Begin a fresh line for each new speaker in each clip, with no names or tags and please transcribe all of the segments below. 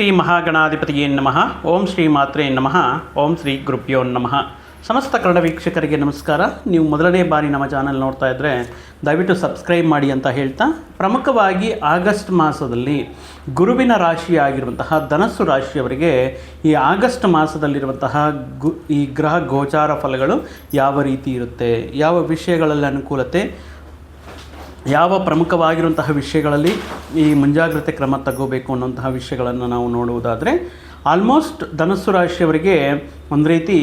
ಶ್ರೀ ಮಹಾಗಣಾಧಿಪತಿಯೇ ನಮಃ. ಓಂ ಶ್ರೀ ಮಾತ್ರೇ ನಮಃ. ಓಂ ಶ್ರೀ ಗುರುಭ್ಯೋ ನಮಃ. ಸಮಸ್ತ ಕನ್ನಡ ವೀಕ್ಷಕರಿಗೆ ನಮಸ್ಕಾರ. ನೀವು ಮೊದಲನೇ ಬಾರಿ ನಮ್ಮ ಚಾನಲ್ ನೋಡ್ತಾ ಇದ್ದರೆ ದಯವಿಟ್ಟು ಸಬ್ಸ್ಕ್ರೈಬ್ ಮಾಡಿ ಅಂತ ಹೇಳ್ತಾ, ಪ್ರಮುಖವಾಗಿ ಆಗಸ್ಟ್ ಮಾಸದಲ್ಲಿ ಗುರುವಿನ ರಾಶಿಯಾಗಿರುವಂತಹ ಧನಸ್ಸು ರಾಶಿಯವರಿಗೆ ಈ ಆಗಸ್ಟ್ ಮಾಸದಲ್ಲಿರುವಂತಹ ಈ ಗ್ರಹ ಗೋಚಾರ ಫಲಗಳು ಯಾವ ರೀತಿ ಇರುತ್ತೆ, ಯಾವ ವಿಷಯಗಳಲ್ಲಿ ಅನುಕೂಲತೆ, ಯಾವ ಪ್ರಮುಖವಾಗಿರುವಂತಹ ವಿಷಯಗಳಲ್ಲಿ ಈ ಮುಂಜಾಗ್ರತೆ ಕ್ರಮ ತಗೋಬೇಕು ಅನ್ನುವಂತಹ ವಿಷಯಗಳನ್ನು ನಾವು ನೋಡುವುದಾದರೆ, ಆಲ್ಮೋಸ್ಟ್ ಧನಸ್ಸು ರಾಶಿಯವರಿಗೆ ಒಂದು ರೀತಿ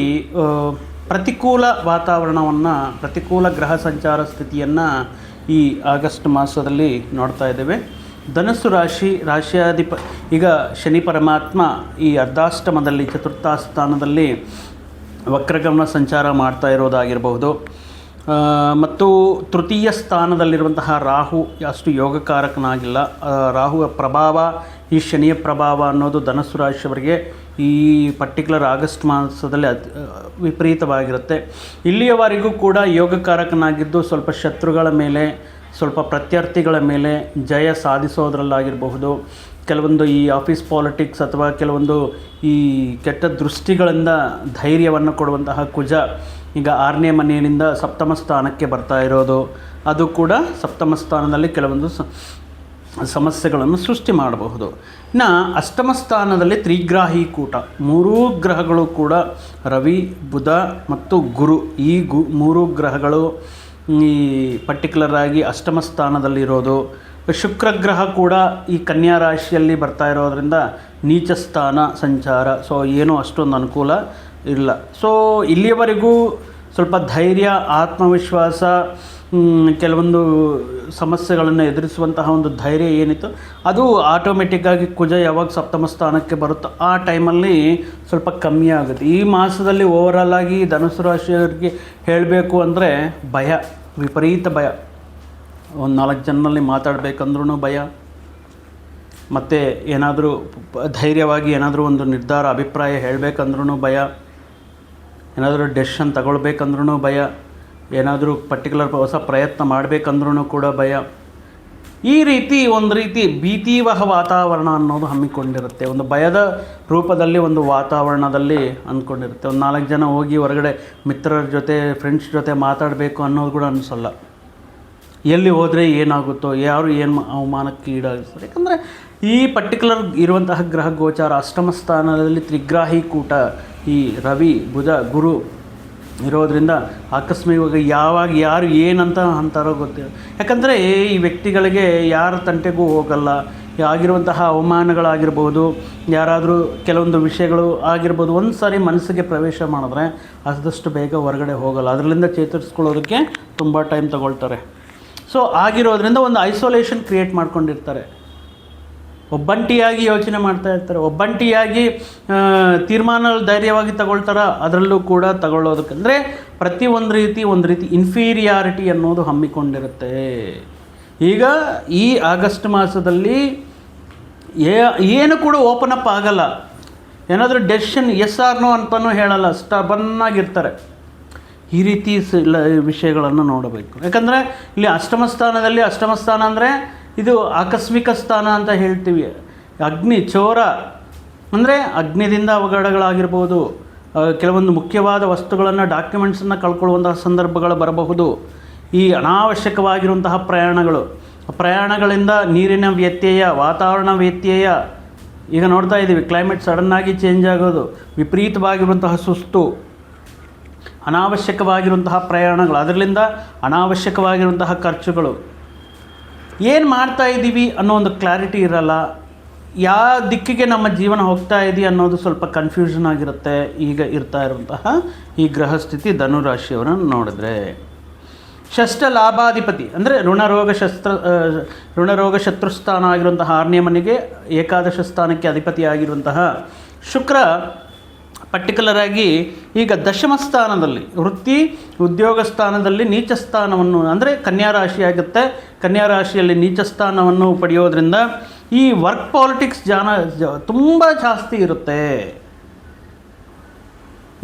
ಪ್ರತಿಕೂಲ ವಾತಾವರಣವನ್ನು, ಪ್ರತಿಕೂಲ ಗ್ರಹ ಸಂಚಾರ ಸ್ಥಿತಿಯನ್ನು ಈ ಆಗಸ್ಟ್ ಮಾಸದಲ್ಲಿ ನೋಡ್ತಾ ಇದ್ದೇವೆ. ಧನಸ್ಸು ರಾಶಿಯಾಧಿಪ ಈಗ ಶನಿ ಪರಮಾತ್ಮ ಈ ಅರ್ಧಾಷ್ಟಮದಲ್ಲಿ ಚತುರ್ಥ ಸ್ಥಾನದಲ್ಲಿ ವಕ್ರಗಮನ ಸಂಚಾರ ಮಾಡ್ತಾ ಇರೋದಾಗಿರಬಹುದು. ಮತ್ತು ತೃತೀಯ ಸ್ಥಾನದಲ್ಲಿರುವಂತಹ ರಾಹು ಅಷ್ಟು ಯೋಗಕಾರಕನಾಗಿಲ್ಲ. ರಾಹುವ ಪ್ರಭಾವ, ಈ ಶನಿಯ ಪ್ರಭಾವ ಅನ್ನೋದು ಧನಸ್ಸು ರಾಶಿಯವರಿಗೆ ಈ ಪರ್ಟಿಕ್ಯುಲರ್ ಆಗಸ್ಟ್ ಮಾಸದಲ್ಲಿ ವಿಪರೀತವಾಗಿರುತ್ತೆ. ಇಲ್ಲಿಯವರೆಗೂ ಕೂಡ ಯೋಗಕಾರಕನಾಗಿದ್ದು ಸ್ವಲ್ಪ ಶತ್ರುಗಳ ಮೇಲೆ, ಸ್ವಲ್ಪ ಪ್ರತ್ಯರ್ಥಿಗಳ ಮೇಲೆ ಜಯ ಸಾಧಿಸೋದ್ರಲ್ಲಾಗಿರಬಹುದು. ಕೆಲವೊಂದು ಈ ಆಫೀಸ್ ಪಾಲಿಟಿಕ್ಸ್ ಅಥವಾ ಕೆಲವೊಂದು ಈ ಕೆಟ್ಟ ದೃಷ್ಟಿಗಳಿಂದ ಧೈರ್ಯವನ್ನು ಕೊಡುವಂತಹ ಕುಜ ಈಗ 6ನೇ ಮನೆಯಿಂದ ಸಪ್ತಮ ಸ್ಥಾನಕ್ಕೆ ಬರ್ತಾ ಇರೋದು, ಅದು ಕೂಡ ಸಪ್ತಮ ಸ್ಥಾನದಲ್ಲಿ ಕೆಲವೊಂದು ಸಮಸ್ಯೆಗಳನ್ನು ಸೃಷ್ಟಿ ಮಾಡಬಹುದು. ಇನ್ನು ಅಷ್ಟಮ ಸ್ಥಾನದಲ್ಲಿ ತ್ರಿಗ್ರಾಹಿ ಕೂಟ, ಮೂರೂ ಗ್ರಹಗಳು ಕೂಡ ರವಿ, ಬುಧ ಮತ್ತು ಗುರು, ಈ ಮೂರೂ ಗ್ರಹಗಳು ಈ ಪರ್ಟಿಕ್ಯುಲರ್ ಆಗಿ ಅಷ್ಟಮ ಸ್ಥಾನದಲ್ಲಿರೋದು. ಶುಕ್ರ ಗ್ರಹ ಕೂಡ ಈ ಕನ್ಯಾ ರಾಶಿಯಲ್ಲಿ ಬರ್ತಾ ಇರೋದರಿಂದ ನೀಚ ಸ್ಥಾನ ಸಂಚಾರ, ಸೊ ಏನೂ ಅಷ್ಟೊಂದು ಅನುಕೂಲ ಇಲ್ಲ. ಸೊ ಇಲ್ಲಿಯವರೆಗೂ ಸ್ವಲ್ಪ ಧೈರ್ಯ, ಆತ್ಮವಿಶ್ವಾಸ, ಕೆಲವೊಂದು ಸಮಸ್ಯೆಗಳನ್ನು ಎದುರಿಸುವಂತಹ ಒಂದು ಧೈರ್ಯ ಏನಿತ್ತು ಅದು ಆಟೋಮೆಟಿಕ್ಕಾಗಿ ಕುಜ ಯಾವಾಗ ಸಪ್ತಮ ಸ್ಥಾನಕ್ಕೆ ಬರುತ್ತೋ ಆ ಟೈಮಲ್ಲಿ ಸ್ವಲ್ಪ ಕಮ್ಮಿ ಆಗುತ್ತೆ. ಈ ಮಾಸದಲ್ಲಿ ಓವರಾಲ್ ಆಗಿ ಧನುಸ್ಸು ರಾಶಿಯವರಿಗೆ ಹೇಳಬೇಕು ಅಂದರೆ ಭಯ, ವಿಪರೀತ ಭಯ. ಒಂದು 4 ಜನರಲ್ಲಿ ಮಾತಾಡಬೇಕಂದ್ರೂ ಭಯ, ಮತ್ತು ಏನಾದರೂ ಧೈರ್ಯವಾಗಿ ಏನಾದರೂ ಒಂದು ನಿರ್ಧಾರ, ಅಭಿಪ್ರಾಯ ಹೇಳಬೇಕಂದ್ರೂ ಭಯ, ಏನಾದರೂ ಡೆಸಿಷನ್ ತಗೊಳ್ಬೇಕಂದ್ರೂ ಭಯ, ಏನಾದರೂ ಪರ್ಟಿಕ್ಯುಲರ್ ಹೊಸ ಪ್ರಯತ್ನ ಮಾಡಬೇಕಂದ್ರೂ ಕೂಡ ಭಯ. ಈ ರೀತಿ ಒಂದು ರೀತಿ ಭೀತಿವಹ ವಾತಾವರಣ ಅನ್ನೋದು ಹಮ್ಮಿಕೊಂಡಿರುತ್ತೆ. ಒಂದು ಭಯದ ರೂಪದಲ್ಲಿ ಒಂದು ವಾತಾವರಣದಲ್ಲಿ ಅಂದ್ಕೊಂಡಿರುತ್ತೆ. ಒಂದು 4 ಜನ ಹೋಗಿ ಹೊರಗಡೆ ಮಿತ್ರರ ಜೊತೆ, ಫ್ರೆಂಡ್ಸ್ ಜೊತೆ ಮಾತಾಡಬೇಕು ಅನ್ನೋದು ಕೂಡ ಅನಿಸಲ್ಲ. ಎಲ್ಲಿ ಹೋದರೆ ಏನಾಗುತ್ತೋ, ಯಾರು ಏನು ಅವಮಾನಕ್ಕೆ ಈಡಾಗಿಸ್ತಾರೆ. ಯಾಕಂದರೆ ಈ ಪರ್ಟಿಕ್ಯುಲರ್ ಇರುವಂತಹ ಗ್ರಹ ಗೋಚಾರ ಅಷ್ಟಮ ಸ್ಥಾನದಲ್ಲಿ ತ್ರಿಗ್ರಾಹಿ ಕೂಟ, ಈ ರವಿ, ಬುಧ, ಗುರು ಇರೋದರಿಂದ ಆಕಸ್ಮಿಕವಾಗಿ ಯಾವಾಗ ಯಾರು ಏನಂತ ಅಂತಾರೋ ಗೊತ್ತಿಲ್ಲ. ಯಾಕಂದರೆ ಈ ವ್ಯಕ್ತಿಗಳಿಗೆ ಯಾರ ತಂಟೆಗೂ ಹೋಗಲ್ಲ. ಆಗಿರುವಂತಹ ಅವಮಾನಗಳಾಗಿರ್ಬೋದು, ಯಾರಾದರೂ ಕೆಲವೊಂದು ವಿಷಯಗಳು ಆಗಿರ್ಬೋದು, ಒಂದು ಸಾರಿ ಮನಸ್ಸಿಗೆ ಪ್ರವೇಶ ಮಾಡಿದ್ರೆ ಆದಷ್ಟು ಬೇಗ ಹೊರಗಡೆ ಹೋಗಲ್ಲ. ಅದರಿಂದ ಚೇತರಿಸ್ಕೊಳ್ಳೋದಕ್ಕೆ ತುಂಬ ಟೈಮ್ ತಗೊಳ್ತಾರೆ. ಸೊ ಆಗಿರೋದ್ರಿಂದ ಒಂದು ಐಸೋಲೇಷನ್ ಕ್ರಿಯೇಟ್ ಮಾಡ್ಕೊಂಡಿರ್ತಾರೆ. ಒಬ್ಬಂಟಿಯಾಗಿ ಯೋಚನೆ ಮಾಡ್ತಾ ಇರ್ತಾರೆ, ಒಬ್ಬಂಟಿಯಾಗಿ ತೀರ್ಮಾನ ಧೈರ್ಯವಾಗಿ ತಗೊಳ್ತಾರ. ಅದರಲ್ಲೂ ಕೂಡ ತಗೊಳ್ಳೋದಕ್ಕೆ ಅಂದರೆ ಒಂದು ರೀತಿ ಇನ್ಫೀರಿಯಾರಿಟಿ ಅನ್ನೋದು ಹಮ್ಮಿಕೊಂಡಿರುತ್ತೆ. ಈಗ ಈ ಆಗಸ್ಟ್ ಮಾಸದಲ್ಲಿ ಏನು ಕೂಡ ಓಪನ್ ಅಪ್ ಆಗಲ್ಲ. ಏನಾದರೂ ಡೆಸಿಷನ್ ಎಸ್ ಆರ್ ನೋ ಅಂತಲೂ ಹೇಳಲ್ಲ, ಸ್ಟಬನ್ನಾಗಿರ್ತಾರೆ. ಈ ರೀತಿ ವಿಷಯಗಳನ್ನು ನೋಡಬೇಕು. ಯಾಕಂದರೆ ಇಲ್ಲಿ ಅಷ್ಟಮ ಸ್ಥಾನ ಅಂದರೆ ಇದು ಆಕಸ್ಮಿಕ ಸ್ಥಾನ ಅಂತ ಹೇಳ್ತೀವಿ. ಅಗ್ನಿ ಚೋರ ಅಂದರೆ ಅಗ್ನಿದಿಂದ ಅವಘಡಗಳಾಗಿರ್ಬೋದು, ಕೆಲವೊಂದು ಮುಖ್ಯವಾದ ವಸ್ತುಗಳನ್ನು, ಡಾಕ್ಯುಮೆಂಟ್ಸನ್ನು ಕಳ್ಕೊಳ್ಳುವಂತಹ ಸಂದರ್ಭಗಳು ಬರಬಹುದು. ಈ ಅನಾವಶ್ಯಕವಾಗಿರುವಂತಹ ಪ್ರಯಾಣಗಳಿಂದ ನೀರಿನ ವ್ಯತ್ಯಯ, ವಾತಾವರಣ ವ್ಯತ್ಯಯ. ಈಗ ನೋಡ್ತಾ ಇದ್ದೀವಿ, ಕ್ಲೈಮೇಟ್ ಸಡನ್ನಾಗಿ ಚೇಂಜ್ ಆಗೋದು, ವಿಪರೀತವಾಗಿರುವಂತಹ ಸುಸ್ತು, ಅನಾವಶ್ಯಕವಾಗಿರುವಂತಹ ಪ್ರಯಾಣಗಳು, ಅದರಿಂದ ಅನಾವಶ್ಯಕವಾಗಿರುವಂತಹ ಖರ್ಚುಗಳು. ಏನು ಮಾಡ್ತಾ ಇದ್ದೀವಿ ಅನ್ನೋ ಒಂದು ಕ್ಲಾರಿಟಿ ಇರಲ್ಲ. ಯಾವ ದಿಕ್ಕಿಗೆ ನಮ್ಮ ಜೀವನ ಹೋಗ್ತಾ ಇದೆಯಾ ಅನ್ನೋದು ಸ್ವಲ್ಪ ಕನ್ಫ್ಯೂಷನ್ ಆಗಿರುತ್ತೆ. ಈಗ ಇರ್ತಾ ಇರುವಂತಹ ಈ ಗ್ರಹ ಸ್ಥಿತಿ ಧನುರಾಶಿಯವರನ್ನು ನೋಡಿದ್ರೆ, ಷಷ್ಠ ಲಾಭಾಧಿಪತಿ ಅಂದರೆ ಋಣರೋಗ ಶತ್ರುಸ್ಥಾನ ಆಗಿರುವಂತಹ 6ನೇ ಮನೆಗೆ ಏಕಾದಶ ಸ್ಥಾನಕ್ಕೆ ಅಧಿಪತಿಯಾಗಿರುವಂತಹ ಶುಕ್ರ ಪರ್ಟಿಕ್ಯುಲರ್ ಆಗಿ ಈಗ ದಶಮ ಸ್ಥಾನದಲ್ಲಿ, ವೃತ್ತಿ ಉದ್ಯೋಗ ಸ್ಥಾನದಲ್ಲಿ ನೀಚ ಸ್ಥಾನವನ್ನು, ಅಂದರೆ ಕನ್ಯಾ ರಾಶಿ ಆಗುತ್ತೆ. ಕನ್ಯಾ ರಾಶಿಯಲ್ಲಿ ನೀಚ ಸ್ಥಾನವನ್ನು ಪಡೆಯೋದ್ರಿಂದ ಈ ವರ್ಕ್ ಪಾಲಿಟಿಕ್ಸ್ ತುಂಬ ಜಾಸ್ತಿ ಇರುತ್ತೆ.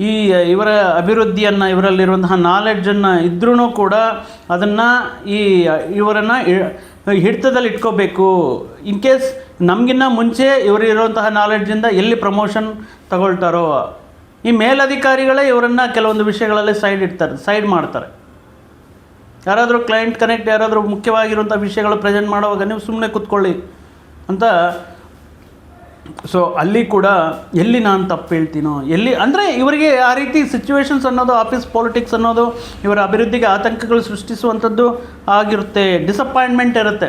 ಈ ಇವರ ಅಭಿವೃದ್ಧಿಯನ್ನು, ಇವರಲ್ಲಿರುವಂತಹ ನಾಲೆಡ್ಜನ್ನು ಇದ್ರೂ ಕೂಡ ಅದನ್ನು ಇವರನ್ನು ಹಿಡಿತದಲ್ಲಿ ಇಟ್ಕೋಬೇಕು. ಇನ್ ಕೇಸ್ ನಮಗಿನ್ನ ಮುಂಚೆ ಇವರಿರುವಂತಹ ನಾಲೆಡ್ಜಿಂದ ಎಲ್ಲಿ ಪ್ರಮೋಷನ್ ತಗೊಳ್ತಾರೋ, ಈ ಮೇಲಧಿಕಾರಿಗಳೇ ಇವರನ್ನು ಕೆಲವೊಂದು ವಿಷಯಗಳಲ್ಲಿ ಸೈಡ್ ಮಾಡ್ತಾರೆ. ಯಾರಾದರೂ ಕ್ಲೈಂಟ್ ಕನೆಕ್ಟ್, ಯಾರಾದರೂ ಮುಖ್ಯವಾಗಿರುವಂಥ ವಿಷಯಗಳು ಪ್ರೆಸೆಂಟ್ ಮಾಡುವಾಗ ನೀವು ಸುಮ್ಮನೆ ಕೂತ್ಕೊಳ್ಳಿ ಅಂತ. ಸೊ ಅಲ್ಲಿ ಕೂಡ ಎಲ್ಲಿ ನಾನು ತಪ್ಪು ಹೇಳ್ತೀನೋ, ಎಲ್ಲಿ ಅಂದರೆ ಇವರಿಗೆ ಆ ರೀತಿ ಸಿಚುವೇಶನ್ಸ್ ಅನ್ನೋದು, ಆಫೀಸ್ ಪಾಲಿಟಿಕ್ಸ್ ಅನ್ನೋದು ಇವರ ಅಭಿವೃದ್ಧಿಗೆ ಆತಂಕಗಳು ಸೃಷ್ಟಿಸುವಂಥದ್ದು ಆಗಿರುತ್ತೆ. ಡಿಸಪಾಯಿಂಟ್ಮೆಂಟ್ ಇರುತ್ತೆ.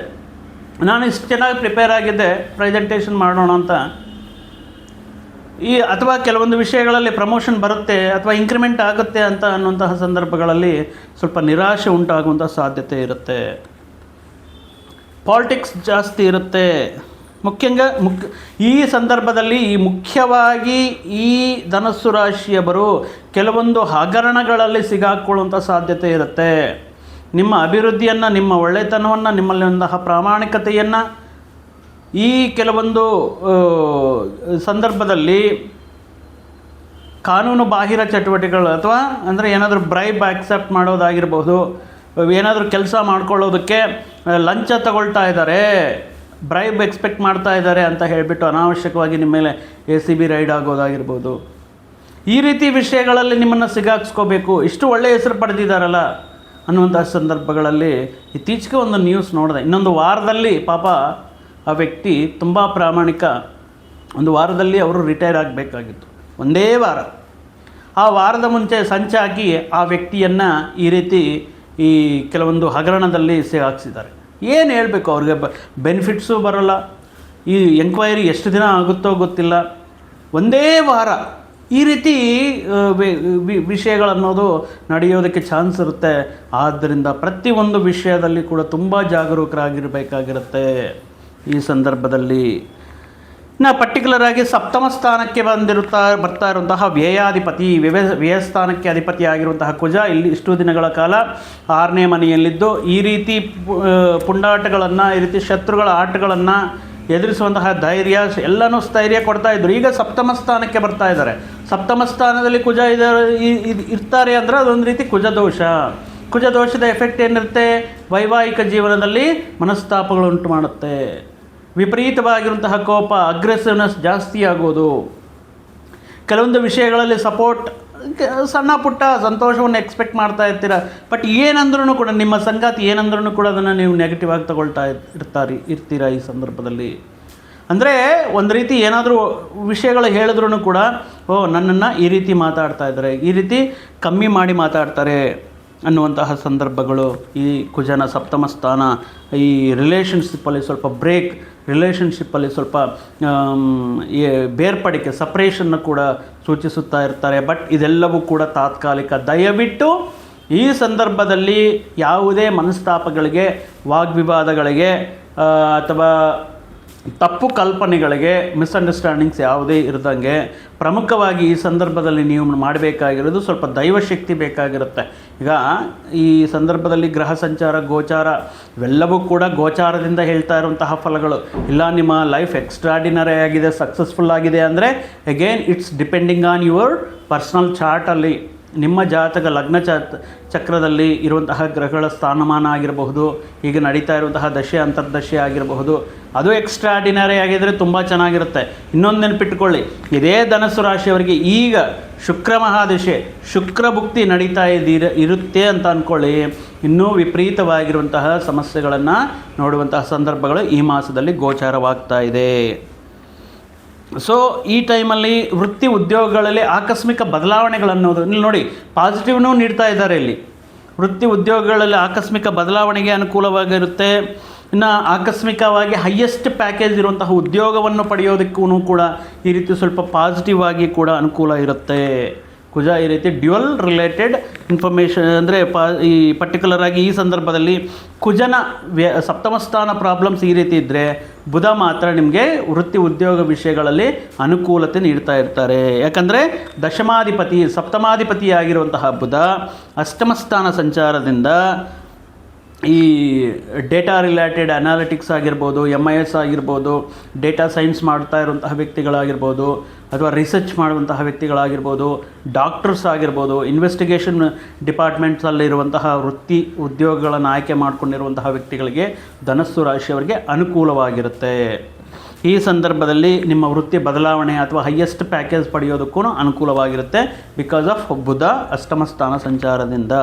ನಾನು ಇಷ್ಟು ಚೆನ್ನಾಗಿ ಪ್ರಿಪೇರ್ ಆಗಿದ್ದೆ, ಪ್ರೆಸೆಂಟೇಷನ್ ಮಾಡೋಣ ಅಂತ, ಅಥವಾ ಕೆಲವೊಂದು ವಿಷಯಗಳಲ್ಲಿ ಪ್ರಮೋಷನ್ ಬರುತ್ತೆ ಅಥವಾ ಇಂಕ್ರಿಮೆಂಟ್ ಆಗುತ್ತೆ ಅಂತ ಅನ್ನುವಂತಹ ಸಂದರ್ಭಗಳಲ್ಲಿ ಸ್ವಲ್ಪ ನಿರಾಶೆ ಉಂಟಾಗುವಂಥ ಸಾಧ್ಯತೆ ಇರುತ್ತೆ. ಪಾಲಿಟಿಕ್ಸ್ ಜಾಸ್ತಿ ಇರುತ್ತೆ. ಈ ಸಂದರ್ಭದಲ್ಲಿ ಮುಖ್ಯವಾಗಿ ಈ ಧನಸ್ಸು ರಾಶಿಯವರು ಕೆಲವೊಂದು ಹಗರಣಗಳಲ್ಲಿ ಸಿಗಾಕೊಳ್ಳುವಂಥ ಸಾಧ್ಯತೆ ಇರುತ್ತೆ. ನಿಮ್ಮ ಅಭಿವೃದ್ಧಿಯನ್ನು, ನಿಮ್ಮ ಒಳ್ಳೆತನವನ್ನು, ನಿಮ್ಮಲ್ಲಿರುವಂತಹ ಪ್ರಾಮಾಣಿಕತೆಯನ್ನು ಈ ಕೆಲವೊಂದು ಸಂದರ್ಭದಲ್ಲಿ ಕಾನೂನು ಬಾಹಿರ ಚಟುವಟಿಕೆಗಳು, ಅಥವಾ ಅಂದರೆ ಏನಾದರೂ ಬ್ರೈಬ್ ಆಕ್ಸೆಪ್ಟ್ ಮಾಡೋದಾಗಿರ್ಬೋದು, ಏನಾದರೂ ಕೆಲಸ ಮಾಡ್ಕೊಳ್ಳೋದಕ್ಕೆ ಲಂಚ ತಗೊಳ್ತಾ ಇದ್ದಾರೆ, ಬ್ರೈಬ್ ಎಕ್ಸ್ಪೆಕ್ಟ್ ಮಾಡ್ತಾ ಇದ್ದಾರೆ ಅಂತ ಹೇಳಿಬಿಟ್ಟು ಅನಾವಶ್ಯಕವಾಗಿ ನಿಮ್ಮ ಮೇಲೆ ACB ರೈಡ್ ಆಗೋದಾಗಿರ್ಬೋದು. ಈ ರೀತಿ ವಿಷಯಗಳಲ್ಲಿ ನಿಮ್ಮನ್ನು ಸಿಗಾಕ್ಸ್ಕೋಬೇಕು. ಇಷ್ಟು ಒಳ್ಳೆಯ ಹೆಸರು ಪಡೆದಿದ್ದಾರಲ್ಲ ಅನ್ನುವಂಥ ಸಂದರ್ಭಗಳಲ್ಲಿ ಇತ್ತೀಚೆಗೆ ಒಂದು ನ್ಯೂಸ್ ನೋಡಿದೆ. ಇನ್ನೊಂದು ವಾರದಲ್ಲಿ ಪಾಪ ಆ ವ್ಯಕ್ತಿ ತುಂಬ ಪ್ರಾಮಾಣಿಕ, ಒಂದು ವಾರದಲ್ಲಿ ಅವರು ರಿಟೈರ್ ಆಗಬೇಕಾಗಿತ್ತು, ಒಂದೇ ವಾರ. ಆ ವಾರದ ಮುಂಚೆ ಸಂಚಾಕಿ ಆ ವ್ಯಕ್ತಿಯನ್ನು ಈ ರೀತಿ ಈ ಕೆಲವೊಂದು ಹಗರಣದಲ್ಲಿ ಸಿಗಾಕ್ಸಿದ್ದಾರೆ. ಏನು ಹೇಳಬೇಕು ಅವ್ರಿಗೆ? ಬೆನಿಫಿಟ್ಸು ಬರೋಲ್ಲ, ಈ ಎಂಕ್ವೈರಿ ಎಷ್ಟು ದಿನ ಆಗುತ್ತೋ ಗೊತ್ತಿಲ್ಲ, ಒಂದೇ ವಾರ ಈ ರೀತಿ ವಿಷಯಗಳನ್ನೋದು ನಡೆಯೋದಕ್ಕೆ ಚಾನ್ಸ್ ಇರುತ್ತೆ. ಆದ್ದರಿಂದ ಪ್ರತಿಯೊಂದು ವಿಷಯದಲ್ಲಿ ಕೂಡ ತುಂಬ ಜಾಗರೂಕರಾಗಿರಬೇಕಾಗಿರುತ್ತೆ ಈ ಸಂದರ್ಭದಲ್ಲಿ. ಪರ್ಟಿಕ್ಯುಲರ್ ಆಗಿ ಸಪ್ತಮ ಸ್ಥಾನಕ್ಕೆ ಬರ್ತಾ ಇರುವಂತಹ ವ್ಯಯಾಧಿಪತಿ, ವ್ಯಯಸ್ಥಾನಕ್ಕೆ ಅಧಿಪತಿ ಆಗಿರುವಂತಹ ಕುಜ ಇಲ್ಲಿ ಇಷ್ಟು ದಿನಗಳ ಕಾಲ 6ನೇ ಮನೆಯಲ್ಲಿದ್ದು ಈ ರೀತಿ ಪುಂಡಾಟಗಳನ್ನು, ಈ ರೀತಿ ಶತ್ರುಗಳ ಆಟಗಳನ್ನು ಎದುರಿಸುವಂತಹ ಧೈರ್ಯ ಎಲ್ಲನೂ ಸ್ಥೈರ್ಯ ಕೊಡ್ತಾಯಿದ್ರು. ಈಗ ಸಪ್ತಮ ಸ್ಥಾನಕ್ಕೆ ಬರ್ತಾ ಇದ್ದಾರೆ. ಸಪ್ತಮ ಸ್ಥಾನದಲ್ಲಿ ಕುಜ ಇರ್ತಾರೆ ಅಂದರೆ ಅದೊಂದು ರೀತಿ ಕುಜದೋಷ. ಕುಜದೋಷದ ಎಫೆಕ್ಟ್ ಏನಿರುತ್ತೆ? ವೈವಾಹಿಕ ಜೀವನದಲ್ಲಿ ಮನಸ್ತಾಪಗಳು ಉಂಟು ಮಾಡುತ್ತೆ. ವಿಪರೀತವಾಗಿರುವಂತಹ ಕೋಪ, ಅಗ್ರೆಸಿವ್ನೆಸ್ ಜಾಸ್ತಿ ಆಗೋದು, ಕೆಲವೊಂದು ವಿಷಯಗಳಲ್ಲಿ ಸಪೋರ್ಟ್, ಸಣ್ಣ ಪುಟ್ಟ ಸಂತೋಷವನ್ನು ಎಕ್ಸ್ಪೆಕ್ಟ್ ಮಾಡ್ತಾ ಇರ್ತೀರ. ಬಟ್ ಏನಂದ್ರೂ ಕೂಡ ನಿಮ್ಮ ಸಂಗಾತಿ ಏನಂದ್ರೂ ಕೂಡ ಅದನ್ನು ನೀವು ನೆಗೆಟಿವ್ ಆಗಿ ತಗೊಳ್ತಾ ಇರ್ತೀರ ಈ ಸಂದರ್ಭದಲ್ಲಿ. ಅಂದರೆ ಒಂದು ರೀತಿ ಏನಾದರೂ ವಿಷಯಗಳು ಹೇಳಿದ್ರೂ ಕೂಡ ನನ್ನನ್ನು ಈ ರೀತಿ ಮಾತಾಡ್ತಾ ಇದ್ದಾರೆ, ಈ ರೀತಿ ಕಮ್ಮಿ ಮಾಡಿ ಮಾತಾಡ್ತಾರೆ ಅನ್ನುವಂತಹ ಸಂದರ್ಭಗಳು ಈ ಕುಜನ ಸಪ್ತಮ ಸ್ಥಾನ. ಈ ರಿಲೇಷನ್ಶಿಪ್ಪಲ್ಲಿ ಸ್ವಲ್ಪ ಬ್ರೇಕ್, ರಿಲೇಷನ್ಶಿಪ್ಪಲ್ಲಿ ಸ್ವಲ್ಪ ಬೇರ್ಪಡಿಕೆ, ಸಪ್ರೇಷನ್ನ ಕೂಡ ಸೂಚಿಸುತ್ತಾ ಇರ್ತಾರೆ. ಬಟ್ ಇದೆಲ್ಲವೂ ಕೂಡ ತಾತ್ಕಾಲಿಕ. ದಯವಿಟ್ಟು ಈ ಸಂದರ್ಭದಲ್ಲಿ ಯಾವುದೇ ಮನಸ್ತಾಪಗಳಿಗೆ, ವಾಗ್ವಿವಾದಗಳಿಗೆ ಅಥವಾ ತಪ್ಪು ಕಲ್ಪನೆಗಳಿಗೆ, ಮಿಸ್ಅಂಡರ್ಸ್ಟ್ಯಾಂಡಿಂಗ್ಸ್ ಯಾವುದೇ ಇರದಂಗೆ ಪ್ರಮುಖವಾಗಿ ಈ ಸಂದರ್ಭದಲ್ಲಿ ನೀವು ಮಾಡಬೇಕಾಗಿರೋದು ಸ್ವಲ್ಪ ದೈವಶಕ್ತಿ ಬೇಕಾಗಿರುತ್ತೆ. ಈಗ ಈ ಸಂದರ್ಭದಲ್ಲಿ ಗ್ರಹ ಸಂಚಾರ, ಗೋಚಾರ ಇವೆಲ್ಲವೂ ಕೂಡ ಗೋಚಾರದಿಂದ ಹೇಳ್ತಾ ಇರುವಂತಹ ಫಲಗಳು. ಇಲ್ಲ ನಿಮ್ಮ ಲೈಫ್ ಎಕ್ಸ್ಟ್ರಾಡಿನರಿ ಆಗಿದೆ, ಸಕ್ಸಸ್ಫುಲ್ ಆಗಿದೆ ಅಂದರೆ again it's depending on your personal ಚಾರ್ಟಲ್ಲಿ, ನಿಮ್ಮ ಜಾತಕ ಲಗ್ನ ಚಕ್ರದಲ್ಲಿ ಇರುವಂತಹ ಗ್ರಹಗಳ ಸ್ಥಾನಮಾನ ಆಗಿರಬಹುದು, ಈಗ ನಡೀತಾ ಇರುವಂತಹ ದಶೆ ಅಂತರ್ದಶೆ ಆಗಿರಬಹುದು. ಅದು ಎಕ್ಸ್ಟ್ರಾಡಿನರಿ ಆಗಿದ್ದರೆ ತುಂಬ ಚೆನ್ನಾಗಿರುತ್ತೆ. ಇನ್ನೊಂದು ನೆನಪಿಟ್ಕೊಳ್ಳಿ, ಇದೇ ಧನಸ್ಸು ರಾಶಿಯವರಿಗೆ ಈಗ ಶುಕ್ರ ಮಹಾದಶೆ, ಶುಕ್ರ ಭುಕ್ತಿ ನಡೀತಾ ಇರುತ್ತೆ ಅಂತ ಅಂದ್ಕೊಳ್ಳಿ. ಇನ್ನೂ ವಿಪರೀತವಾಗಿರುವಂತಹ ಸಮಸ್ಯೆಗಳನ್ನು ನೋಡುವಂತಹ ಸಂದರ್ಭಗಳು ಈ ಮಾಸದಲ್ಲಿ ಗೋಚಾರವಾಗ್ತಾ ಇದೆ. ಸೊ ಈ ಟೈಮಲ್ಲಿ ವೃತ್ತಿ ಉದ್ಯೋಗಗಳಲ್ಲಿ ಆಕಸ್ಮಿಕ ಬದಲಾವಣೆಗಳನ್ನೋದು ನೋಡಿ, ಪಾಸಿಟಿವ್ನೂ ನೀಡ್ತಾ ಇದ್ದಾರೆ ಇಲ್ಲಿ. ವೃತ್ತಿ ಉದ್ಯೋಗಗಳಲ್ಲಿ ಆಕಸ್ಮಿಕ ಬದಲಾವಣೆಗೆ ಅನುಕೂಲವಾಗಿರುತ್ತೆ. ಇನ್ನು ಆಕಸ್ಮಿಕವಾಗಿ ಹೈಯೆಸ್ಟ್ ಪ್ಯಾಕೇಜ್ ಇರುವಂತಹ ಉದ್ಯೋಗವನ್ನು ಪಡೆಯೋದಕ್ಕೂ ಕೂಡ ಈ ರೀತಿ ಸ್ವಲ್ಪ ಪಾಸಿಟಿವ್ ಆಗಿ ಕೂಡ ಅನುಕೂಲ ಇರುತ್ತೆ. ಕುಜ ಈ ರೀತಿ ಡ್ಯುಯಲ್ ರಿಲೇಟೆಡ್ ಇನ್ಫಾರ್ಮೇಷನ್ ಅಂದರೆ ಈ ಪರ್ಟಿಕ್ಯುಲರ್ ಆಗಿ ಈ ಸಂದರ್ಭದಲ್ಲಿ ಕುಜನ ಸಪ್ತಮ ಸ್ಥಾನ ಪ್ರಾಬ್ಲಮ್ಸ್ ಈ ರೀತಿ ಇದ್ದರೆ, ಬುಧ ಮಾತ್ರ ನಿಮಗೆ ವೃತ್ತಿ ಉದ್ಯೋಗ ವಿಷಯಗಳಲ್ಲಿ ಅನುಕೂಲತೆ ನೀಡ್ತಾ ಇರ್ತಾರೆ. ಯಾಕಂದರೆ ಸಪ್ತಮಾಧಿಪತಿ ಆಗಿರುವಂತಹ ಬುಧ ಅಷ್ಟಮ ಸ್ಥಾನ ಸಂಚಾರದಿಂದ ಈ ಡೇಟಾ ರಿಲೇಟೆಡ್ ಅನಾಲಿಟಿಕ್ಸ್ ಆಗಿರ್ಬೋದು, MIS ಆಗಿರ್ಬೋದು, ಡೇಟಾ ಸೈನ್ಸ್ ಮಾಡ್ತಾ ಇರುವಂತಹ ವ್ಯಕ್ತಿಗಳಾಗಿರ್ಬೋದು, ಅಥವಾ ರಿಸರ್ಚ್ ಮಾಡುವಂತಹ ವ್ಯಕ್ತಿಗಳಾಗಿರ್ಬೋದು, ಡಾಕ್ಟರ್ಸ್ ಆಗಿರ್ಬೋದು, ಇನ್ವೆಸ್ಟಿಗೇಷನ್ ಡಿಪಾರ್ಟ್ಮೆಂಟ್ಸಲ್ಲಿರುವಂತಹ ವೃತ್ತಿ ಉದ್ಯೋಗಗಳನ್ನು ಆಯ್ಕೆ ಮಾಡಿಕೊಂಡಿರುವಂತಹ ವ್ಯಕ್ತಿಗಳಿಗೆ ಧನಸ್ಸು ರಾಶಿಯವರಿಗೆ ಅನುಕೂಲವಾಗಿರುತ್ತೆ. ಈ ಸಂದರ್ಭದಲ್ಲಿ ನಿಮ್ಮ ವೃತ್ತಿ ಬದಲಾವಣೆ ಅಥವಾ ಹೈಯೆಸ್ಟ್ ಪ್ಯಾಕೇಜ್ ಪಡೆಯೋದಕ್ಕೂ ಅನುಕೂಲವಾಗಿರುತ್ತೆ ಬಿಕಾಸ್ ಆಫ್ ಬುಧ ಅಷ್ಟಮ ಸ್ಥಾನ ಸಂಚಾರದಿಂದ.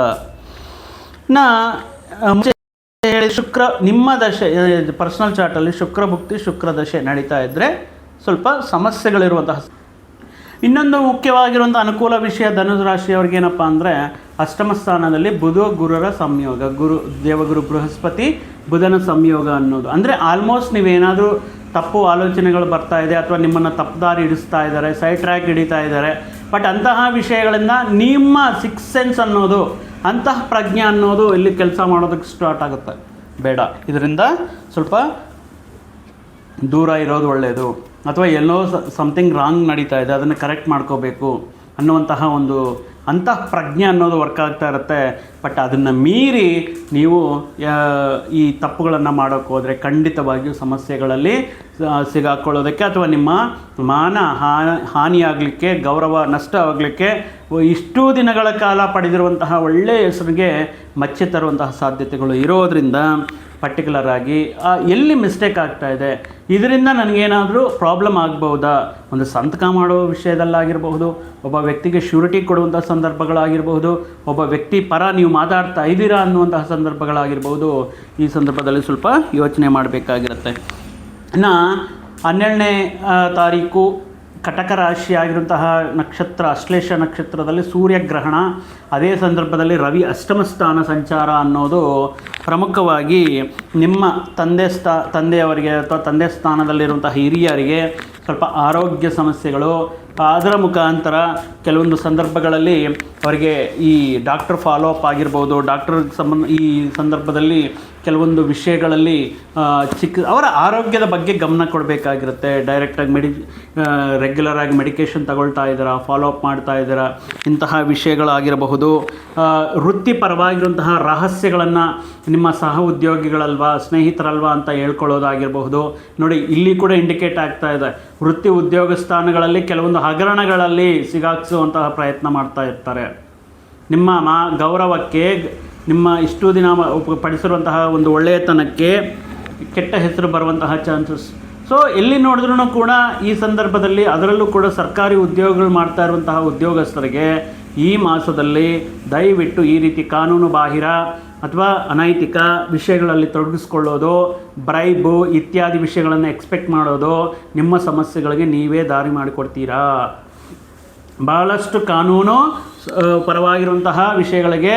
ಹೇಳಿ ಶುಕ್ರ ನಿಮ್ಮ ದಶೆ ಪರ್ಸನಲ್ ಚಾರ್ಟಲ್ಲಿ ಶುಕ್ರ ಭುಕ್ತಿ ಶುಕ್ರ ದಶೆ ನಡೀತಾ ಇದ್ದರೆ ಸ್ವಲ್ಪ ಸಮಸ್ಯೆಗಳಿರುವಂತಹ. ಇನ್ನೊಂದು ಮುಖ್ಯವಾಗಿರುವಂಥ ಅನುಕೂಲ ವಿಷಯ ಧನುಸು ರಾಶಿಯವರಿಗೆ ಏನಪ್ಪ ಅಂದರೆ ಅಷ್ಟಮ ಸ್ಥಾನದಲ್ಲಿ ಬುಧ ಗುರುರ ಸಂಯೋಗ, ದೇವಗುರು ಬೃಹಸ್ಪತಿ ಬುಧನ ಸಂಯೋಗ ಅನ್ನೋದು. ಅಂದರೆ ಆಲ್ಮೋಸ್ಟ್ ನೀವೇನಾದರೂ ತಪ್ಪು ಆಲೋಚನೆಗಳು ಬರ್ತಾ ಇದೆ ಅಥವಾ ನಿಮ್ಮನ್ನು ತಪ್ಪು ದಾರಿ ಹಿಡಿಸ್ತಾ ಇದ್ದಾರೆ, ಸೈಡ್ ಟ್ರ್ಯಾಕ್ ಹಿಡಿತಾ ಇದ್ದಾರೆ, ಬಟ್ ಅಂತಹ ವಿಷಯಗಳಿಂದ ನಿಮ್ಮ ಸಿಕ್ಸ್ ಸೆನ್ಸ್ ಅನ್ನೋದು, ಅಂತಹ ಪ್ರಜ್ಞೆ ಅನ್ನೋದು ಇಲ್ಲಿ ಕೆಲಸ ಮಾಡೋದಕ್ಕೆ ಸ್ಟಾರ್ಟ್ ಆಗುತ್ತೆ. ಬೇಡ, ಇದರಿಂದ ಸ್ವಲ್ಪ ದೂರ ಇರೋದು ಒಳ್ಳೆಯದು. ಅಥವಾ ಎಲ್ಲೋ ಸಮಥಿಂಗ್ ರಾಂಗ್ ನಡೀತಾ ಇದೆ, ಅದನ್ನು ಕರೆಕ್ಟ್ ಮಾಡ್ಕೋಬೇಕು ಅನ್ನುವಂತಹ ಒಂದು ಅಂತಹ ಪ್ರಜ್ಞೆ ಅನ್ನೋದು ವರ್ಕ್ ಆಗ್ತಾ ಇರುತ್ತೆ. ಬಟ್ ಅದನ್ನು ಮೀರಿ ನೀವು ಈ ತಪ್ಪುಗಳನ್ನು ಮಾಡೋಕ್ಕೆ ಹೋದರೆ ಖಂಡಿತವಾಗಿಯೂ ಸಮಸ್ಯೆಗಳಲ್ಲಿ ಸಿಗಾಕೊಳ್ಳೋದಕ್ಕೆ ಅಥವಾ ನಿಮ್ಮ ಮಾನ ಹಾನಿಯಾಗಲಿಕ್ಕೆ, ಗೌರವ ನಷ್ಟ ಆಗಲಿಕ್ಕೆ, ಇಷ್ಟೂ ದಿನಗಳ ಕಾಲ ಪಡೆದಿರುವಂತಹ ಒಳ್ಳೆಯ ಹೆಸರಿಗೆ ಮಚ್ಚೆ ತರುವಂತಹ ಸಾಧ್ಯತೆಗಳು ಇರೋದರಿಂದ ಪರ್ಟಿಕ್ಯುಲರ್ ಆಗಿ ಎಲ್ಲಿ ಮಿಸ್ಟೇಕ್ ಆಗ್ತಾ ಇದೆ, ಇದರಿಂದ ನನಗೇನಾದರೂ ಪ್ರಾಬ್ಲಮ್ ಆಗ್ಬೋದಾ, ಒಂದು ಸಂತಕ ಮಾಡೋ ವಿಷಯದಲ್ಲಾಗಿರಬಹುದು, ಒಬ್ಬ ವ್ಯಕ್ತಿಗೆ ಶ್ಯೂರಿಟಿ ಕೊಡುವಂಥ ಸಂದರ್ಭಗಳಾಗಿರಬಹುದು, ಒಬ್ಬ ವ್ಯಕ್ತಿ ಪರ ನೀವು ಮಾತಾಡ್ತಾ ಇದ್ದೀರಾ ಅನ್ನುವಂತಹ ಸಂದರ್ಭಗಳಾಗಿರ್ಬೋದು. ಈ ಸಂದರ್ಭದಲ್ಲಿ ಸ್ವಲ್ಪ ಯೋಚನೆ ಮಾಡಬೇಕಾಗಿರುತ್ತೆ. ಇನ್ನು 12ನೇ ತಾರೀಕು ಕಟಕ ರಾಶಿಯಾಗಿರುವಂತಹ ನಕ್ಷತ್ರ ಅಶ್ಲೇಷ ನಕ್ಷತ್ರದಲ್ಲಿ ಸೂರ್ಯಗ್ರಹಣ, ಅದೇ ಸಂದರ್ಭದಲ್ಲಿ ರವಿ ಅಷ್ಟಮ ಸ್ಥಾನ ಸಂಚಾರ ಅನ್ನೋದು ಪ್ರಮುಖವಾಗಿ ನಿಮ್ಮ ತಂದೆಯವರಿಗೆ ಅಥವಾ ತಂದೆ ಸ್ಥಾನದಲ್ಲಿರುವಂತಹ ಹಿರಿಯರಿಗೆ ಸ್ವಲ್ಪ ಆರೋಗ್ಯ ಸಮಸ್ಯೆಗಳು, ಅದರ ಮುಖಾಂತರ ಕೆಲವೊಂದು ಸಂದರ್ಭಗಳಲ್ಲಿ ಅವರಿಗೆ ಈ ಡಾಕ್ಟರ್ ಫಾಲೋ ಅಪ್ ಆಗಿರ್ಬೋದು, ಡಾಕ್ಟರ್ಗೆ ಈ ಸಂದರ್ಭದಲ್ಲಿ ಕೆಲವೊಂದು ವಿಷಯಗಳಲ್ಲಿ ಅವರ ಆರೋಗ್ಯದ ಬಗ್ಗೆ ಗಮನ ಕೊಡಬೇಕಾಗಿರುತ್ತೆ. ಡೈರೆಕ್ಟಾಗಿ ರೆಗ್ಯುಲರಾಗಿ ಮೆಡಿಕೇಷನ್ ತಗೊಳ್ತಾ ಇದ್ದೀರಾ, ಫಾಲೋ ಅಪ್ ಮಾಡ್ತಾ ಇದ್ದೀರಾ, ಇಂತಹ ವಿಷಯಗಳಾಗಿರಬಹುದು. ವೃತ್ತಿಪರವಾಗಿರುವಂತಹ ರಹಸ್ಯಗಳನ್ನು ನಿಮ್ಮ ಸಹ ಉದ್ಯೋಗಿಗಳಲ್ವಾ, ಸ್ನೇಹಿತರಲ್ವಾ ಅಂತ ಹೇಳ್ಕೊಳ್ಳೋದಾಗಿರಬಹುದು. ನೋಡಿ, ಇಲ್ಲಿ ಕೂಡ ಇಂಡಿಕೇಟ್ ಆಗ್ತಾ ಇದೆ, ವೃತ್ತಿ ಉದ್ಯೋಗ ಸ್ಥಾನಗಳಲ್ಲಿ ಕೆಲವೊಂದು ಹಗರಣಗಳಲ್ಲಿ ಸಿಗಾಕ್ಸುವಂತಹ ಪ್ರಯತ್ನ ಮಾಡ್ತಾ ಇರ್ತಾರೆ. ನಿಮ್ಮ ಗೌರವಕ್ಕೆ, ನಿಮ್ಮ ಇಷ್ಟು ದಿನ ಪಡಿಸಿರುವಂತಹ ಒಂದು ಒಳ್ಳೆಯತನಕ್ಕೆ ಕೆಟ್ಟ ಹೆಸರು ಬರುವಂತಹ ಚಾನ್ಸಸ್. ಸೊ ಎಲ್ಲಿ ನೋಡಿದ್ರೂ ಕೂಡ ಈ ಸಂದರ್ಭದಲ್ಲಿ, ಅದರಲ್ಲೂ ಕೂಡ ಸರ್ಕಾರಿ ಉದ್ಯೋಗಗಳು ಮಾಡ್ತಾ ಇರುವಂತಹ ಉದ್ಯೋಗಸ್ಥರಿಗೆ ಈ ಮಾಸದಲ್ಲಿ ದಯವಿಟ್ಟು ಈ ರೀತಿ ಕಾನೂನು ಬಾಹಿರ ಅಥವಾ ಅನೈತಿಕ ವಿಷಯಗಳಲ್ಲಿ ತೊಡಗಿಸ್ಕೊಳ್ಳೋದು, ಬ್ರೈಬು ಇತ್ಯಾದಿ ವಿಷಯಗಳನ್ನು ಎಕ್ಸ್ಪೆಕ್ಟ್ ಮಾಡೋದು ನಿಮ್ಮ ಸಮಸ್ಯೆಗಳಿಗೆ ನೀವೇ ದಾರಿ ಮಾಡಿಕೊಡ್ತೀರಾ. ಭಾಳಷ್ಟು ಕಾನೂನು ಪರವಾಗಿರುವಂತಹ ವಿಷಯಗಳಿಗೆ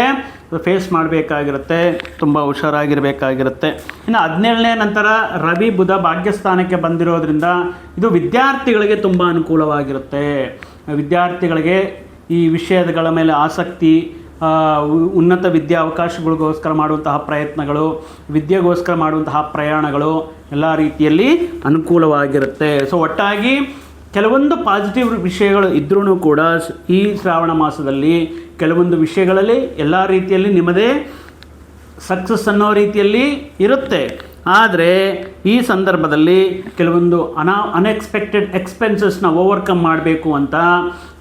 ಫೇಸ್ ಮಾಡಬೇಕಾಗಿರುತ್ತೆ, ತುಂಬ ಹುಷಾರಾಗಿರಬೇಕಾಗಿರುತ್ತೆ. ಇನ್ನು 17ನೇ ನಂತರ ರವಿ ಬುಧ ಭಾಗ್ಯಸ್ಥಾನಕ್ಕೆ ಬಂದಿರೋದ್ರಿಂದ ಇದು ವಿದ್ಯಾರ್ಥಿಗಳಿಗೆ ತುಂಬ ಅನುಕೂಲವಾಗಿರುತ್ತೆ. ವಿದ್ಯಾರ್ಥಿಗಳಿಗೆ ಈ ವಿಷಯಗಳ ಮೇಲೆ ಆಸಕ್ತಿ, ಉನ್ನತ ವಿದ್ಯಾ ಅವಕಾಶಗಳಿಗೋಸ್ಕರ ಮಾಡುವಂತಹ ಪ್ರಯತ್ನಗಳು, ವಿದ್ಯೆಗೋಸ್ಕರ ಮಾಡುವಂತಹ ಪ್ರಯಾಣಗಳು ಎಲ್ಲ ರೀತಿಯಲ್ಲಿ ಅನುಕೂಲವಾಗಿರುತ್ತೆ. ಸೊ ಒಟ್ಟಾಗಿ ಕೆಲವೊಂದು ಪಾಸಿಟಿವ್ ವಿಷಯಗಳು ಇದ್ರೂ ಕೂಡ ಈ ಶ್ರಾವಣ ಮಾಸದಲ್ಲಿ ಕೆಲವೊಂದು ವಿಷಯಗಳಲ್ಲಿ ಎಲ್ಲ ರೀತಿಯಲ್ಲಿ ನಿಮ್ಮದೇ ಸಕ್ಸಸ್ ಅನ್ನೋ ರೀತಿಯಲ್ಲಿ ಇರುತ್ತೆ. ಆದರೆ ಈ ಸಂದರ್ಭದಲ್ಲಿ ಕೆಲವೊಂದು ಅನ್ಎಕ್ಸ್ಪೆಕ್ಟೆಡ್ ಎಕ್ಸ್ಪೆನ್ಸಸ್ನ ಓವರ್ಕಮ್ ಮಾಡಬೇಕು ಅಂತ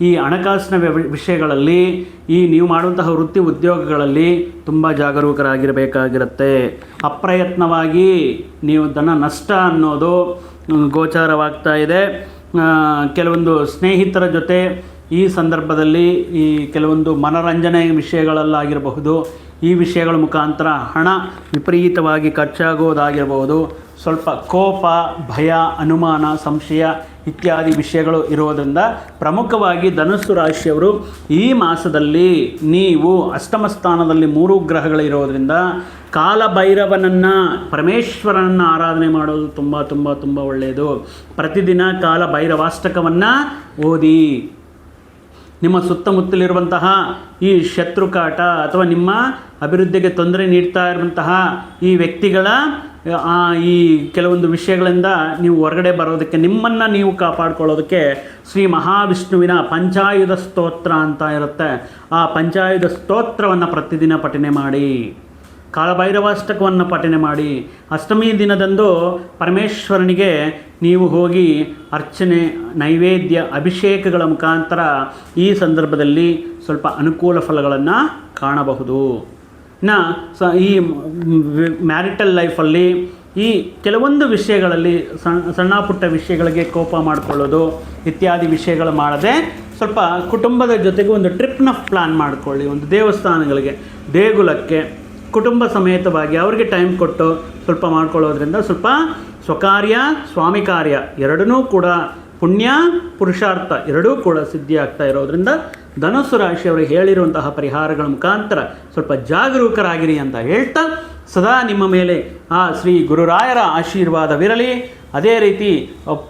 ಈ ಹಣಕಾಸಿನ ವಿಷಯಗಳಲ್ಲಿ, ಈ ನೀವು ಮಾಡುವಂತಹ ವೃತ್ತಿ ಉದ್ಯೋಗಗಳಲ್ಲಿ ತುಂಬ ಜಾಗರೂಕರಾಗಿರಬೇಕಾಗಿರುತ್ತೆ. ಅಪ್ರಯತ್ನವಾಗಿ ನೀವು ಧನ ನಷ್ಟ ಅನ್ನೋದು ಗೋಚಾರವಾಗ್ತಾ ಇದೆ. ಕೆಲವೊಂದು ಸ್ನೇಹಿತರ ಜೊತೆ ಈ ಸಂದರ್ಭದಲ್ಲಿ ಈ ಕೆಲವೊಂದು ಮನರಂಜನೆ ವಿಷಯಗಳಲ್ಲಾಗಿರಬಹುದು, ಈ ವಿಷಯಗಳ ಮುಖಾಂತರ ಹಣ ವಿಪರೀತವಾಗಿ ಖರ್ಚಾಗೋದಾಗಿರಬಹುದು. ಸ್ವಲ್ಪ ಕೋಪ, ಭಯ, ಅನುಮಾನ, ಸಂಶಯ ಇತ್ಯಾದಿ ವಿಷಯಗಳು ಇರೋದರಿಂದ ಪ್ರಮುಖವಾಗಿ ಧನುಸ್ಸು ರಾಶಿಯವರು ಈ ಮಾಸದಲ್ಲಿ ನೀವು ಅಷ್ಟಮ ಸ್ಥಾನದಲ್ಲಿ 3 ಗ್ರಹಗಳಿರೋದರಿಂದ ಕಾಲಭೈರವನನ್ನು, ಪರಮೇಶ್ವರನನ್ನು ಆರಾಧನೆ ಮಾಡೋದು ತುಂಬ ತುಂಬ ತುಂಬ ಒಳ್ಳೆಯದು. ಪ್ರತಿದಿನ ಕಾಲಭೈರವಾಷ್ಟಕವನ್ನು ಓದಿ. ನಿಮ್ಮ ಸುತ್ತಮುತ್ತಲಿರುವಂತಹ ಈ ಶತ್ರುಕಾಟ ಅಥವಾ ನಿಮ್ಮ ಅಭಿವೃದ್ಧಿಗೆ ತೊಂದರೆ ನೀಡ್ತಾ ಇರುವಂತಹ ಈ ವ್ಯಕ್ತಿಗಳ ಈ ಕೆಲವೊಂದು ವಿಷಯಗಳಿಂದ ನೀವು ಹೊರಗಡೆ ಬರೋದಕ್ಕೆ, ನಿಮ್ಮನ್ನು ನೀವು ಕಾಪಾಡ್ಕೊಳ್ಳೋದಕ್ಕೆ ಶ್ರೀ ಮಹಾವಿಷ್ಣುವಿನ ಪಂಚಾಯುಧ ಸ್ತೋತ್ರ ಅಂತ ಇರುತ್ತೆ. ಆ ಪಂಚಾಯುಧ ಸ್ತೋತ್ರವನ್ನು ಪ್ರತಿದಿನ ಪಠನೆ ಮಾಡಿ. ಕಾಳಭೈರವಾಷ್ಟಕವನ್ನು ಪಠನೆ ಮಾಡಿ. ಅಷ್ಟಮಿ ದಿನದಂದು ಪರಮೇಶ್ವರನಿಗೆ ನೀವು ಹೋಗಿ ಅರ್ಚನೆ, ನೈವೇದ್ಯ, ಅಭಿಷೇಕಗಳ ಮುಖಾಂತರ ಈ ಸಂದರ್ಭದಲ್ಲಿ ಸ್ವಲ್ಪ ಅನುಕೂಲ ಫಲಗಳನ್ನು ಕಾಣಬಹುದು. ಇನ್ನು ಈ ಮ್ಯಾರಿಟಲ್ ಲೈಫಲ್ಲಿ ಈ ಕೆಲವೊಂದು ವಿಷಯಗಳಲ್ಲಿ ಸಣ್ಣ ಪುಟ್ಟ ವಿಷಯಗಳಿಗೆ ಕೋಪ ಮಾಡಿಕೊಳ್ಳೋದು ಇತ್ಯಾದಿ ವಿಷಯಗಳು ಮಾಡದೆ ಸ್ವಲ್ಪ ಕುಟುಂಬದ ಜೊತೆಗೆ ಒಂದು ಟ್ರಿಪ್ನ ಪ್ಲ್ಯಾನ್ ಮಾಡಿಕೊಳ್ಳಿ. ಒಂದು ದೇವಸ್ಥಾನಗಳಿಗೆ, ದೇಗುಲಕ್ಕೆ ಕುಟುಂಬ ಸಮೇತವಾಗಿ ಅವರಿಗೆ ಟೈಮ್ ಕೊಟ್ಟು ಸ್ವಲ್ಪ ಮಾಡ್ಕೊಳ್ಳೋದ್ರಿಂದ ಸ್ವಲ್ಪ ಸ್ವಕಾರ್ಯ, ಸ್ವಾಮಿ ಕಾರ್ಯ ಎರಡೂ ಕೂಡ ಪುಣ್ಯ, ಪುರುಷಾರ್ಥ ಎರಡೂ ಕೂಡ ಸಿದ್ಧಿ ಆಗ್ತಾ ಇರೋದ್ರಿಂದ ಧನುಸ್ಸು ರಾಶಿಯವರು ಹೇಳಿರುವಂತಹ ಪರಿಹಾರಗಳ ಮುಖಾಂತರ ಸ್ವಲ್ಪ ಜಾಗರೂಕರಾಗಿರಿ ಅಂತ ಹೇಳ್ತಾ, ಸದಾ ನಿಮ್ಮ ಮೇಲೆ ಆ ಶ್ರೀ ಗುರುರಾಯರ ಆಶೀರ್ವಾದವಿರಲಿ, ಅದೇ ರೀತಿ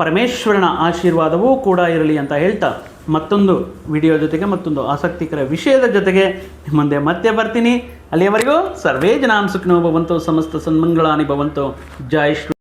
ಪರಮೇಶ್ವರನ ಆಶೀರ್ವಾದವೂ ಕೂಡ ಇರಲಿ ಅಂತ ಹೇಳ್ತಾ ಮತ್ತೊಂದು ವಿಡಿಯೋ ಜೊತೆಗೆ ಮತ್ತೊಂದು ಆಸಕ್ತಿಕರ ವಿಷಯದ ಜೊತೆಗೆ ನಿಮ್ಮ ಮುಂದೆ ಮತ್ತೆ ಬರ್ತೀನಿ. ಅಲ್ಲಿಯವರೆಗೂ ಸರ್ವೇ ಜನಾಂ ಸುಖಿನೋ ಭವಂತು, ಸಮಸ್ತ ಸನ್ಮಂಗಳಾನಿ ಭವಂತು. ಜೈ ಶ್ರೀ